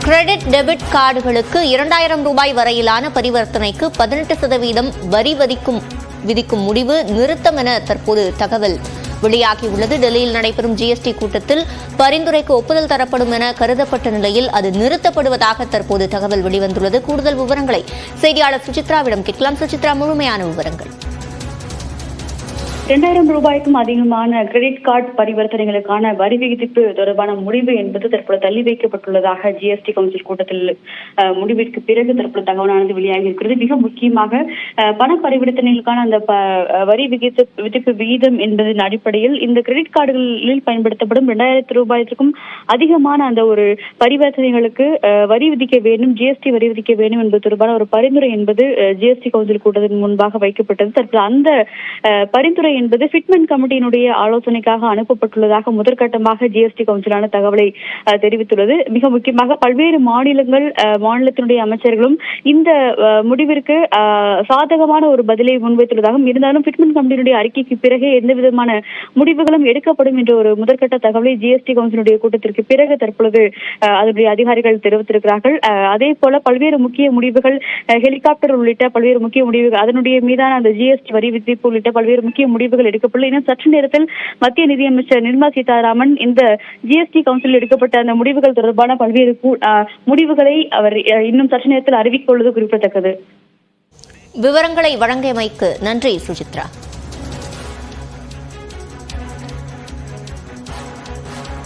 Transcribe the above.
Credit debit கார்டுகளுக்கு 2000 ரூபாய் வரையிலான பரிவர்த்தனைக்கு 18% வரி விதிக்கும் முடிவு நிறுத்தம் என தற்போது தகவல் வெளியாகியுள்ளது. டெல்லியில் நடைபெறும் ஜிஎஸ்டி கூட்டத்தில் பரிந்துரைக்கு ஒப்புதல் தரப்படும் என கருதப்பட்ட நிலையில் அது நிறுத்தப்படுவதாக தற்போது தகவல் வெளிவந்துள்ளது. கூடுதல் விவரங்களை செய்தியாளர் சுசித்ராவிடம் கேட்கலாம். சுசித்ரா, முழுமையான விவரங்கள். 2000 ரூபாய்க்கும் அதிகமான கிரெடிட் கார்டு பரிவர்த்தனைகளுக்கான வரி விதிப்பு தொடர்பான முடிவு என்பது தற்போது தள்ளி வைக்கப்பட்டுள்ளதாக ஜிஎஸ்டி கவுன்சில் கூட்டத்தில் முடிவிற்கு பிறகு தற்போது தகவலானது வெளியாகி இருக்கிறது. மிக முக்கியமாக பண பரிவர்த்தனைகளுக்கான அந்த வரி விதிப்பு விகிதம் என்பதன் அடிப்படையில் இந்த கிரெடிட் கார்டுகளில் பயன்படுத்தப்படும் 2000 ரூபாய்க்கும் அதிகமான அந்த ஒரு பரிவர்த்தனைகளுக்கு வரி விதிக்க வேண்டும், ஜிஎஸ்டி வரி விதிக்க வேண்டும் என்பது தொடர்பான ஒரு பரிந்துரை என்பது ஜிஎஸ்டி கவுன்சில் கூட்டத்தின் முன்பாக வைக்கப்பட்டது. தற்போது அந்த பரிந்துரை என்பது ஃபிட்மென்ட் கமிட்டியினுடைய ஆலோசனைக்காக அனுப்பப்பட்டுள்ளதாக முதற்கட்டமாக ஜிஎஸ்டி கவுன்சிலான தகவலை தெரிவித்துள்ளது. மிக முக்கியமாக பல்வேறு மாநிலத்தினுடைய அமைச்சர்களும் இந்த முடிவிற்கு சாதகமான ஒரு பதிலை முன்வைத்துள்ளதாகவும், இருந்தாலும் ஃபிட்மென்ட் கமிட்டியினுடைய அறிக்கைக்கு பிறகு எந்த விதமான முடிவுகளும் எடுக்கப்படும் என்ற ஒரு முதற்கட்ட தகவலை ஜிஎஸ்டி கவுன்சிலுடைய கூட்டத்திற்கு பிறகு தற்பொழுது அதனுடைய அதிகாரிகள் தெரிவித்திருக்கிறார்கள். அதே போல பல்வேறு முக்கிய முடிவுகள், ஹெலிகாப்டர் உள்ளிட்ட பல்வேறு முக்கிய முடிவுகள், அதனுடைய மீதான அந்த ஜிஎஸ்டி வரி விதிப்பு உள்ளிட்ட பல்வேறு முக்கிய முடிவுகள் எடுக்கப்பட்டுள்ள. இன்னும் சற்று நேரத்தில் மத்திய நிதியமைச்சர் நிர்மலா சீதாராமன் இந்த ஜிஎஸ்டி கவுன்சிலில் எடுக்கப்பட்ட அந்த முடிவுகள் தொடர்பான பல்வேறு முடிவுகளை அவர் இன்னும் சற்று நேரத்தில் அறிவிக்க உள்ளது குறிப்பிடத்தக்கது. விவரங்களை வழங்கியமைக்கு நன்றி சுசித்ரா.